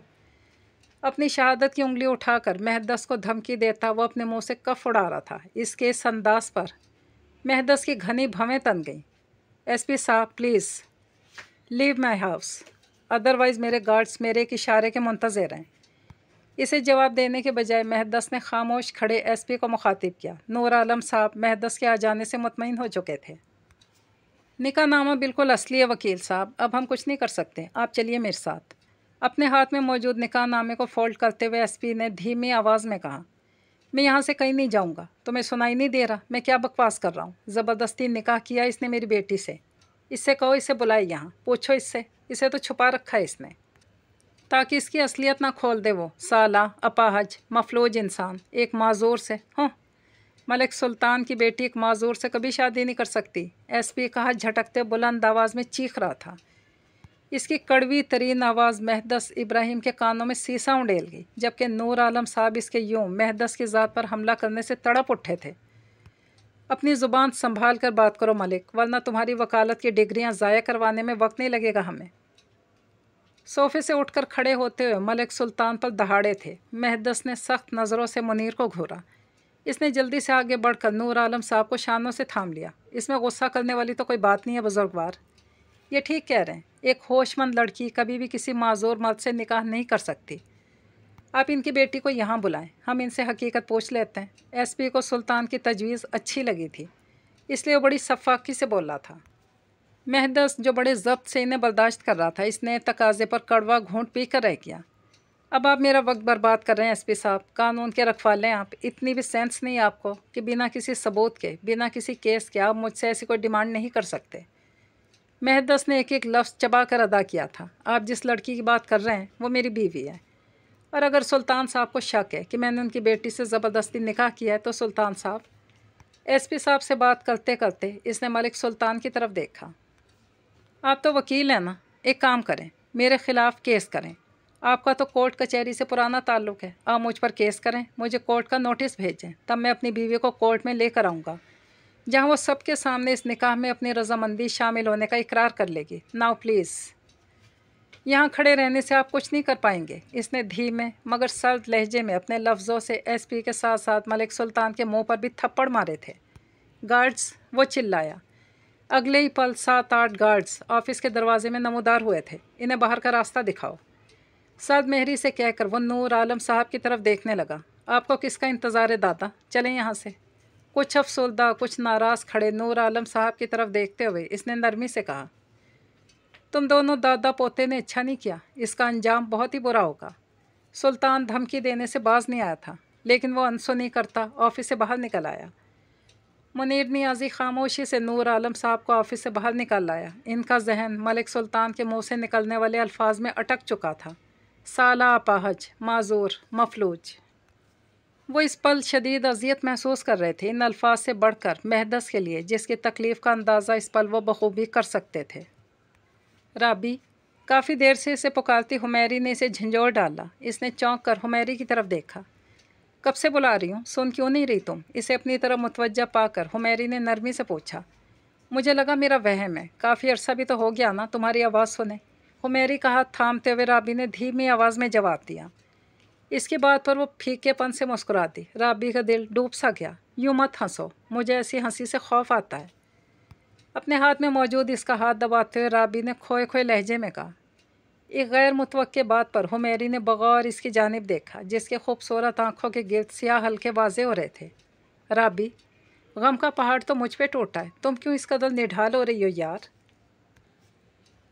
اپنی شہادت کی انگلی اٹھا کر مہدس کو دھمکی دیتا وہ اپنے منہ سے کف اڑا رہا تھا۔ اس کے اس انداز پر مہدس کی گھنی بھویں تن گئیں۔ ایس پی صاحب please leave my house, otherwise میرے گارڈز میرے ایک اشارے کے منتظر ہیں۔ اسے جواب دینے کے بجائے مہدس نے خاموش کھڑے ایس پی کو مخاطب کیا۔ نور عالم صاحب مہدس کے آ جانے سے مطمئن ہو چکے تھے۔ نکاح نامہ بالکل اصلی ہے وکیل صاحب، اب ہم کچھ نہیں کر سکتے، آپ چلیے میرے ساتھ۔ اپنے ہاتھ میں موجود نکاح نامے کو فولڈ کرتے ہوئے ایس پی نے دھیمی آواز میں کہا۔ میں یہاں سے کہیں نہیں جاؤں گا، تمہیں سنائی نہیں دے رہا میں کیا بکواس کر رہا ہوں؟ زبردستی نکاح کیا اس نے میری بیٹی سے۔ اس سے کہو اسے بلائے یہاں، پوچھو اس سے، اسے تو چھپا رکھا ہے اس نے، تاکہ اس کی اصلیت نہ کھول دے وہ سالہ، اپاہج، مفلوج انسان، ایک معذور سے۔ ہوں، ملک سلطان کی بیٹی ایک معذور سے کبھی شادی نہیں کر سکتی، ایس پی کہا جھٹکتے بلند آواز میں چیخ رہا تھا۔ اس کی کڑوی ترین آواز مہدس ابراہیم کے کانوں میں سیسا اونڈیل گئی، جبکہ نور عالم صاحب اس کے یوں مہدس کی ذات پر حملہ کرنے سے تڑپ اٹھے تھے۔ اپنی زبان سنبھال کر بات کرو ملک، ورنہ تمہاری وکالت کی ڈگریاں ضائع کروانے میں وقت نہیں لگے گا ہمیں۔ सोफे से उठकर खड़े होते हुए मलिक सुल्तान पर दहाड़े थे। मेहदस ने सख्त नज़रों से मुनीर को घूरा। इसने जल्दी से आगे बढ़कर नूर आलम साहब को शानों से थाम लिया। इसमें गुस्सा करने वाली तो कोई बात नहीं है बुजुर्गवार, ये ठीक कह रहे हैं। एक होशमंद लड़की कभी भी किसी माजूर मर्द से निकाह नहीं कर सकती। आप इनकी बेटी को यहाँ बुलाएं, हम इनसे हकीकत पूछ लेते हैं। एसपी को सुल्तान की तजवीज़ अच्छी लगी थी, इसलिए वो बड़ी सफाकी से बोल रहा था। मेहदस जो बड़े ज़ब्त से इन्हें बर्दाश्त कर रहा था, इसने तकाजे पर कड़वा घूंट पी कर रह किया। अब आप मेरा वक्त बर्बाद कर रहे हैं एसपी साहब, कानून के रखवाले हैं आप। इतनी भी सेंस नहीं आपको कि बिना किसी सबूत के, बिना किसी केस के आप मुझसे ऐसी कोई डिमांड नहीं कर सकते। मेहदस ने एक एक लफ्ज़ चबा कर अदा किया था। आप जिस लड़की की बात कर रहे हैं वो मेरी बीवी है, और अगर सुल्तान साहब को शक है कि मैंने उनकी बेटी से ज़बरदस्ती निकाह किया है तो सुल्तान साहब। एसपी साहब से बात करते करते इसने मलिक सुल्तान की तरफ देखा। आप तो वकील हैं ना, एक काम करें, मेरे ख़िलाफ़ केस करें। आपका तो कोर्ट कचहरी से पुराना ताल्लुक़ है, आप मुझ पर केस करें, मुझे कोर्ट का नोटिस भेजें, तब मैं अपनी बीवी को कोर्ट में लेकर आऊँगा, जहाँ वो सबके सामने इस निकाह में अपनी रजामंदी शामिल होने का इकरार कर लेगी। नाउ प्लीज़, यहाँ खड़े रहने से आप कुछ नहीं कर पाएंगे। इसने धीमे मगर सर्द लहजे में अपने लफ्ज़ों से एसपी के साथ साथ मलिक सुल्तान के मुंह पर भी थप्पड़ मारे थे। गार्ड्स, वो चिल्लाया। अगले ही पल 7-8 गार्ड्स ऑफिस के दरवाजे में नमूदार हुए थे। इन्हें बाहर का रास्ता दिखाओ, साद मेहरी से कहकर वो नूर आलम साहब की तरफ देखने लगा। आपको किसका इंतज़ार है दादा, चलें यहाँ से। कुछ अफसुर्दा, कुछ नाराज़ खड़े नूर आलम साहब की तरफ देखते हुए इसने नरमी से कहा, तुम दोनों दादा पोते ने अच्छा नहीं किया, इसका अंजाम बहुत ही बुरा होगा। सुल्तान धमकी देने से बाज नहीं आया था, लेकिन वो अनसुनी करता ऑफिस से बाहर निकल आया। मुनीर नियाज़ी खामोशी से नूर आलम साहब को ऑफिस से बाहर निकाल लाया। इनका जहन मलिक सुल्तान के मुंह से निकलने वाले अल्फाज में अटक चुका था। साला, अपाहज, माजूर, मफलूज। वो इस पल शदीद अजियत महसूस कर रहे थे इन अल्फाज से बढ़कर मेहदस के लिए, जिसकी तकलीफ़ का अंदाज़ा इस पल वो बखूबी कर सकते थे। राबी, काफ़ी देर से इसे पुकारती हुमैरी ने इसे झंझोर डाला। इसने चौंक कर हुमैरी की तरफ देखा। कब से बुला रही हूँ, सुन क्यों नहीं रही तुम? इसे अपनी तरफ मुतवज्जा पाकर हुमैरी ने नरमी से पूछा। मुझे लगा मेरा वहम है, काफ़ी अरसा भी तो हो गया ना तुम्हारी आवाज़ सुने। हुमैरी का हाथ थामते हुए राबी ने धीमी आवाज़ में जवाब दिया। इसकी बात पर वो फीकेपन से मुस्कुरा दी। राबी का दिल डूब सा गया। यूँ मत हंसो, मुझे ऐसी हंसी से खौफ आता है। अपने हाथ में मौजूद इसका हाथ दबाते हुए राबी ने खोए खोए लहजे में कहा। एक गैर मुतवक्के बात पर हुमैरी ने बगौर इसकी जानिब देखा, जिसके खूबसूरत आंखों के गिर्द सियाह हल्के वाजे हो रहे थे। राबी, गम का पहाड़ तो मुझ पे टूटा है, तुम क्यों इस कदर निढाल हो रही हो यार?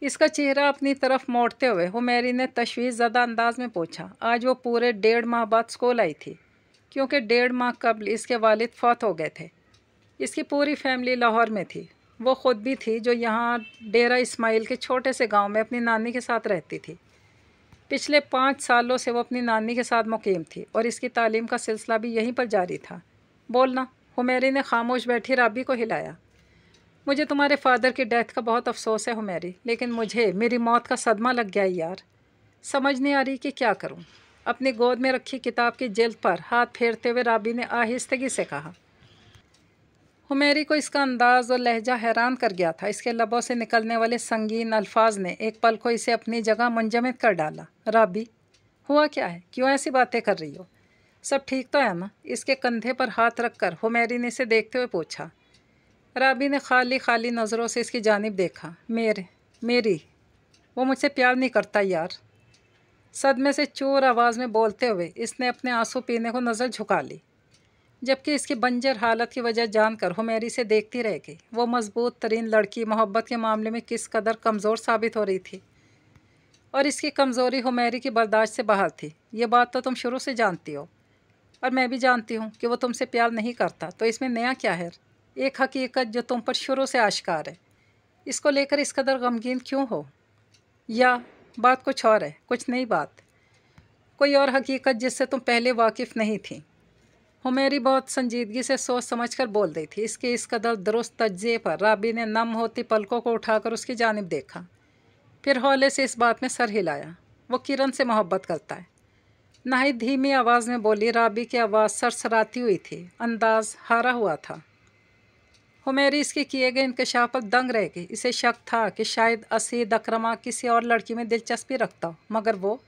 इसका चेहरा अपनी तरफ मोड़ते हुए हुमैरी ने तशवीश ज़दा अंदाज में पूछा। आज वो पूरे 1.5 माह बाद स्कूल आई थी, क्योंकि 1.5 माह कबल इसके वालिद फौत हो गए थे। इसकी पूरी फैमिली लाहौर में थी। वो ख़ुद भी थी जो यहाँ डेरा इस्माइल के छोटे से गांव में अपनी नानी के साथ रहती थी। पिछले 5 सालों से वो अपनी नानी के साथ मुकीम थी और इसकी तालीम का सिलसिला भी यहीं पर जारी था। बोलना, हुमैरी ने खामोश बैठी राबी को हिलाया। मुझे तुम्हारे फादर की डेथ का बहुत अफसोस है हुमैरी, लेकिन मुझे मेरी मौत का सदमा लग गया यार। समझ नहीं आ रही कि क्या करूं। अपनी गोद में रखी किताब की जिल्द पर हाथ फेरते हुए राबी ने आहिस्तगी से कहा। हुमैरी को इसका अंदाज़ और लहजा हैरान कर गया था। इसके लबों से निकलने वाले संगीन अल्फाज ने एक पल को इसे अपनी जगह मुंजमद कर डाला। राबी, हुआ क्या है, क्यों ऐसी बातें कर रही हो? सब ठीक तो है ना? इसके कंधे पर हाथ रखकर हुमैरी ने इसे देखते हुए पूछा। राबी ने खाली खाली नज़रों से इसकी जानिब देखा। मेरी वो मुझसे प्यार नहीं करता यार। सदमे से चोर आवाज़ में बोलते हुए इसने अपने आंसू पीने को नज़र झुका ली, जबकि इसकी बंजर हालत की वजह जानकर हुमैरी से देखती रह गई। वो मजबूत तरीन लड़की मोहब्बत के मामले में किस कदर कमज़ोर साबित हो रही थी, और इसकी कमज़ोरी हुमैरी की बर्दाश्त से बाहर थी। ये बात तो तुम शुरू से जानती हो, और मैं भी जानती हूँ कि वो तुमसे प्यार नहीं करता, तो इसमें नया क्या है? एक हकीकत जो तुम पर शुरू से आश्कार है, इसको लेकर इस कदर गमगीन क्यों हो? या बात कुछ और है, कुछ नई बात, कोई और हकीकत जिससे तुम पहले वाकिफ़ नहीं थी? हुमैरी बहुत संजीदगी से सोच समझकर बोल रही थी। इसके इस कदर दुरुस्त तज्ज़िये पर राबी ने नम होती पलकों को उठाकर उसकी जानिब देखा, फिर हौले से इस बात में सर हिलाया। वो किरण से मोहब्बत करता है। नहायत धीमी आवाज़ में बोली। राबी की आवाज़ सरसराती हुई थी, अंदाज हारा हुआ था। हुमैरी इसके किए गए इंकशाफ पर दंग रह गई। इसे शक था कि शायद असीद अकरमा किसी और लड़की में दिलचस्पी रखता हो, मगर वो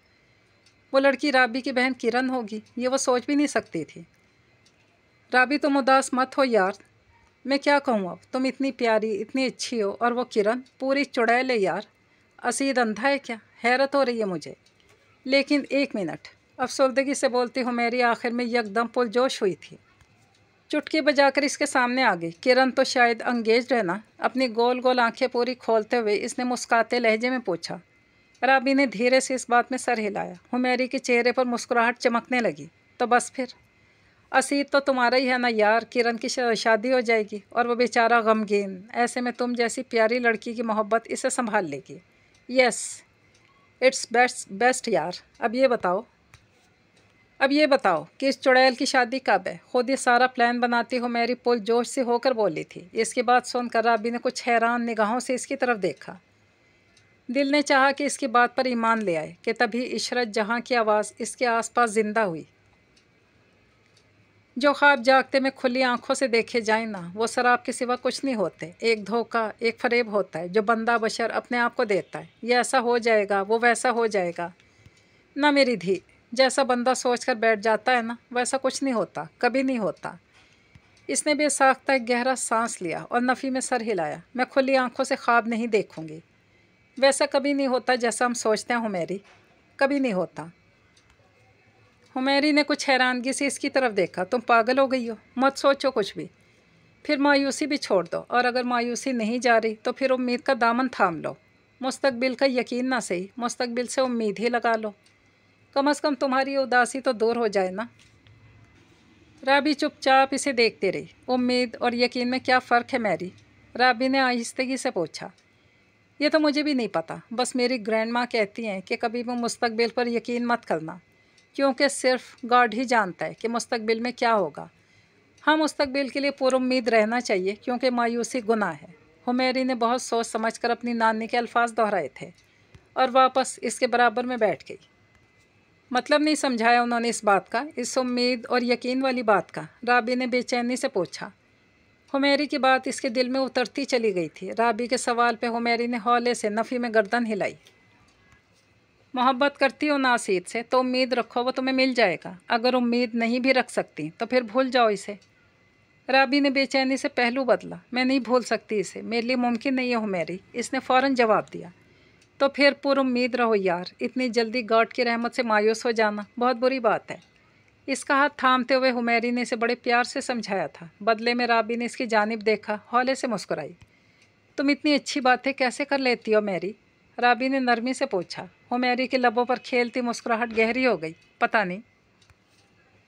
लड़की राबी की बहन किरण होगी, ये वो सोच भी नहीं सकती थी। राबी तुम उदास मत हो यार, मैं क्या कहूँ अब, तुम इतनी प्यारी इतनी अच्छी हो, और वो किरण पूरी चुड़ैल है यार। असीद अंधा है क्या? हैरत हो रही है मुझे। लेकिन एक मिनट, अफसरदगी से बोलती हुमैरी आखिर में यकदम पुरजोश हुई थी। चुटकी बजाकर इसके सामने आ गई। किरण तो शायद अंगेज रहना। अपनी गोल गोल आंखें पूरी खोलते हुए इसने मुस्कुराते लहजे में पूछा। राबी ने धीरे से इस बात में सर हिलाया। हुमैरी के चेहरे पर मुस्कुराहट चमकने लगी। तो बस फिर असीद तो तुम्हारा ही है ना यार। किरण की शादी हो जाएगी और वो बेचारा गमगीन, ऐसे में तुम जैसी प्यारी लड़की की मोहब्बत इसे संभाल लेगी। यस, इट्स बेस्ट यार। अब ये बताओ कि इस चुड़ैल की शादी कब है? खुद ये सारा प्लान बनाती हुमैरी पुरजोश से होकर बोली थी। इसकी बात सुनकर राबी ने कुछ हैरान निगाहों से इसकी तरफ देखा। दिल ने चाहा कि इसकी बात पर ईमान ले आए कि तभी इशरत जहां की आवाज़ इसके आसपास जिंदा हुई। जो ख्वाब जागते में खुली आंखों से देखे जाए ना, वो शराब के सिवा कुछ नहीं होते। एक धोखा, एक फरेब होता है जो बंदा बशर अपने आप को देता है। ये ऐसा हो जाएगा, वो वैसा हो जाएगा। ना मेरी धी, जैसा बंदा सोच कर बैठ जाता है ना, वैसा कुछ नहीं होता, कभी नहीं होता। इसने बेसाख्ता एक गहरा सांस लिया और नफ़ी में सर हिलाया। मैं खुली आंखों से ख्वाब नहीं देखूंगी। वैसा कभी नहीं होता जैसा हम सोचते हैं हुमैरी, कभी नहीं होता। हुमैरी ने कुछ हैरानगी से इसकी तरफ देखा। तुम पागल हो गई हो, मत सोचो कुछ भी। फिर मायूसी भी छोड़ दो, और अगर मायूसी नहीं जा रही तो फिर उम्मीद का दामन थाम लो। मुस्तकबिल का यकीन ना सही, मुस्तकबिल से उम्मीद ही लगा लो। कम अज़ कम तुम्हारी उदासी तो दूर हो जाए ना। राबी चुपचाप इसे देखते रही। उम्मीद और यकीन में क्या फ़र्क है मैरी? राबी ने आहिस्तगी से पूछा। ये तो मुझे भी नहीं पता, बस मेरी ग्रैंड माँ कहती हैं कि कभी भी मुस्तकबिल पर यकीन मत करना, क्योंकि सिर्फ गॉड ही जानता है कि मुस्तकबिल में क्या होगा। हाँ, मुस्तकबिल के लिए पुरुम्मीद रहना चाहिए, क्योंकि मायूसी गुनाह है। हुमैरी ने बहुत सोच समझकर अपनी नानी के अल्फाज दोहराए थे और वापस इसके बराबर में बैठ गई। मतलब नहीं समझाया उन्होंने इस बात का, इस उम्मीद और यकीन वाली बात का? राबी ने बेचैनी से पूछा। हुमैरी की बात इसके दिल में उतरती चली गई थी। राबी के सवाल पे हुमैरी ने हौले से नफ़ी में गर्दन हिलाई। मोहब्बत करती हो ना असीद से तो उम्मीद रखो, वो तुम्हें मिल जाएगा। अगर उम्मीद नहीं भी रख सकती तो फिर भूल जाओ इसे। राबी ने बेचैनी से पहलू बदला। मैं नहीं भूल सकती इसे, मेरे लिए मुमकिन नहीं है हुमैरी, इसने फ़ौरन जवाब दिया। तो फिर पुरुम्मीद रहो यार। इतनी जल्दी गॉड की रहमत से मायूस हो जाना बहुत बुरी बात है। इसका हाथ थामते हुए हुमैरी ने इसे बड़े प्यार से समझाया था। बदले में राबी ने इसकी जानिब देखा, हौले से मुस्कुराई। तुम इतनी अच्छी बातें कैसे कर लेती हो मैरी? राबी ने नरमी से पूछा। हुमैरी के लबों पर खेलती मुस्कुराहट गहरी हो गई। पता नहीं।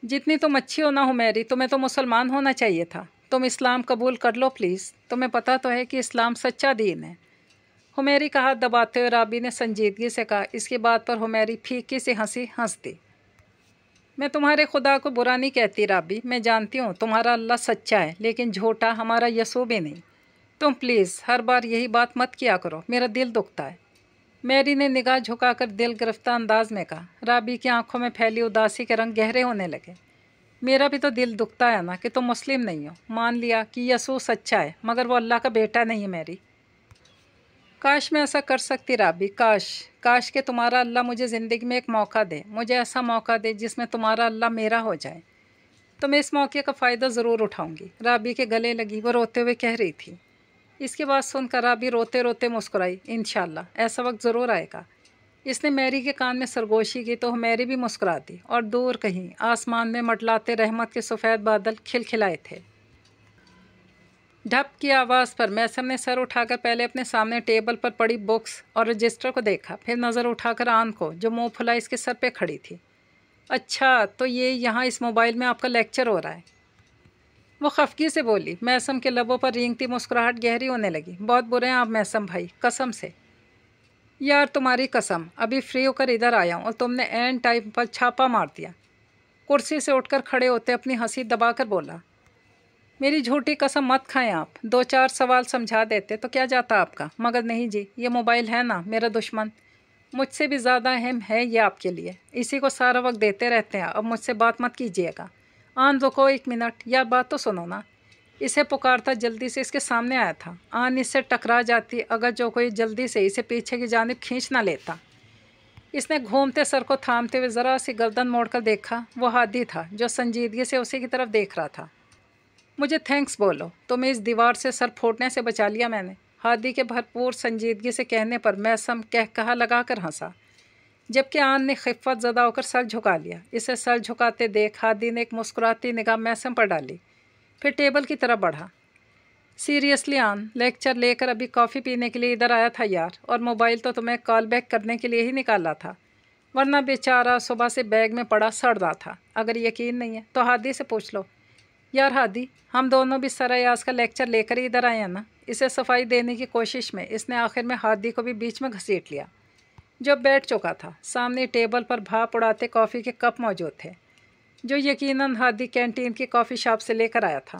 जितनी तुम अच्छी हो ना हुमैरी, तुम्हें तो मुसलमान होना चाहिए था। तुम इस्लाम कबूल कर लो प्लीज़। तुम्हें पता तो है कि इस्लाम सच्चा दीन है। हुमैरी का हाथ दबाते हुए राबी ने संजीदगी से कहा। इसकी बात पर हुमैरी फीकी सी हंसी हंस दी। मैं तुम्हारे खुदा को बुरा नहीं कहती राबी, मैं जानती हूँ तुम्हारा अल्लाह सच्चा है, लेकिन झूठा हमारा यसू भी नहीं। तुम प्लीज़ हर बार यही बात मत किया करो, मेरा दिल दुखता है। मैरी ने निगाह झुकाकर दिल गिरफ्तार अंदाज में कहा। राबी की आंखों में फैली उदासी के रंग गहरे होने लगे। मेरा भी तो दिल दुखता है ना कि तुम मुस्लिम नहीं हो। मान लिया कि यसू सच्चा है, मगर वो अल्लाह का बेटा नहीं है मैरी। काश मैं ऐसा कर सकती राबी, काश कि तुम्हारा अल्लाह मुझे ज़िंदगी में एक मौका दे, मुझे ऐसा मौका दे जिसमें तुम्हारा अल्लाह मेरा हो जाए। तो मैं इस मौके का फ़ायदा ज़रूर उठाऊंगी। राबी के गले लगी। वो रोते हुए कह रही थी। इसकी बात सुनकर राबी रोते रोते मुस्कुराई। इंशाल्लाह ऐसा वक्त ज़रूर आएगा। इसने मैरी के कान में सरगोशी की तो मैरी भी मुस्कुरा दी, और दूर कहीं आसमान में मटलाते रहमत के सफ़ेद बादल खिलखिलाए थे। ढप की आवाज़ पर मैसम ने सर उठाकर पहले अपने सामने टेबल पर पड़ी बुक्स और रजिस्टर को देखा, फिर नज़र उठाकर आन को जो मुंह फुला इसके सर पे खड़ी थी। अच्छा, तो ये यहाँ इस मोबाइल में आपका लेक्चर हो रहा है? वो खफगी से बोली। मैसम के लबों पर रेंगती मुस्कुराहट गहरी होने लगी। बहुत बुरे हैं आप मैसम भाई, कसम से। यार तुम्हारी कसम, अभी फ्री होकर इधर आया हूँ और तुमने एन टाइम पर छापा मार दिया। कुर्सी से उठकर खड़े होते अपनी हंसी दबाकर बोला। मेरी झूठी कसम मत खाएं आप। 2-4 सवाल समझा देते तो क्या जाता आपका, मगर नहीं जी, ये मोबाइल है ना मेरा दुश्मन। मुझसे भी ज़्यादा अहम है ये आपके लिए। इसी को सारा वक्त देते रहते हैं। अब मुझसे बात मत कीजिएगा। रुको 1 मिनट, यार बात तो सुनो ना। اسے پکارتا جلدی سے اس کے سامنے آیا تھا۔ آن اس سے ٹکرا جاتی اگر جو کوئی جلدی سے اسے پیچھے کی جانب کھینچ نہ لیتا۔ اس نے گھومتے سر کو تھامتے ہوئے ذرا سی گردن موڑ کر دیکھا۔ وہ ہادی تھا جو سنجیدگی سے اسی کی طرف دیکھ رہا تھا۔ مجھے تھینکس بولو، تمہیں اس دیوار سے سر پھوٹنے سے بچا لیا میں نے، ہادی کے بھرپور سنجیدگی سے کہنے پر میسم کہا لگا کر ہنسا، جبکہ آن نے خفت زدہ ہو کر سر جھکا لیا۔ اسے سر جھکاتے دیکھ ہادی نے ایک مسکراتی نگاہ میسم پر ڈالی، پھر ٹیبل کی طرف بڑھا۔ سیریسلی آن، لیکچر لے کر ابھی کافی پینے کے لیے ادھر آیا تھا یار، اور موبائل تو تمہیں کال بیک کرنے کے لیے ہی نکالا تھا، ورنہ بیچارہ صبح سے بیگ میں پڑا سڑ رہا تھا۔ اگر یقین نہیں ہے تو ہادی سے پوچھ لو۔ یار ہادی، ہم دونوں بھی سر ایاز کا لیکچر لے کر ہی ادھر آئے ہیں نا۔ اسے صفائی دینے کی کوشش میں اس نے آخر میں ہادی کو بھی بیچ میں گھسیٹ لیا، جو بیٹھ چکا تھا۔ سامنے ٹیبل پر بھاپ اڑاتے کافی کے کپ موجود تھے، جو یقیناً ہادی کینٹین کی کافی شاپ سے لے کر آیا تھا۔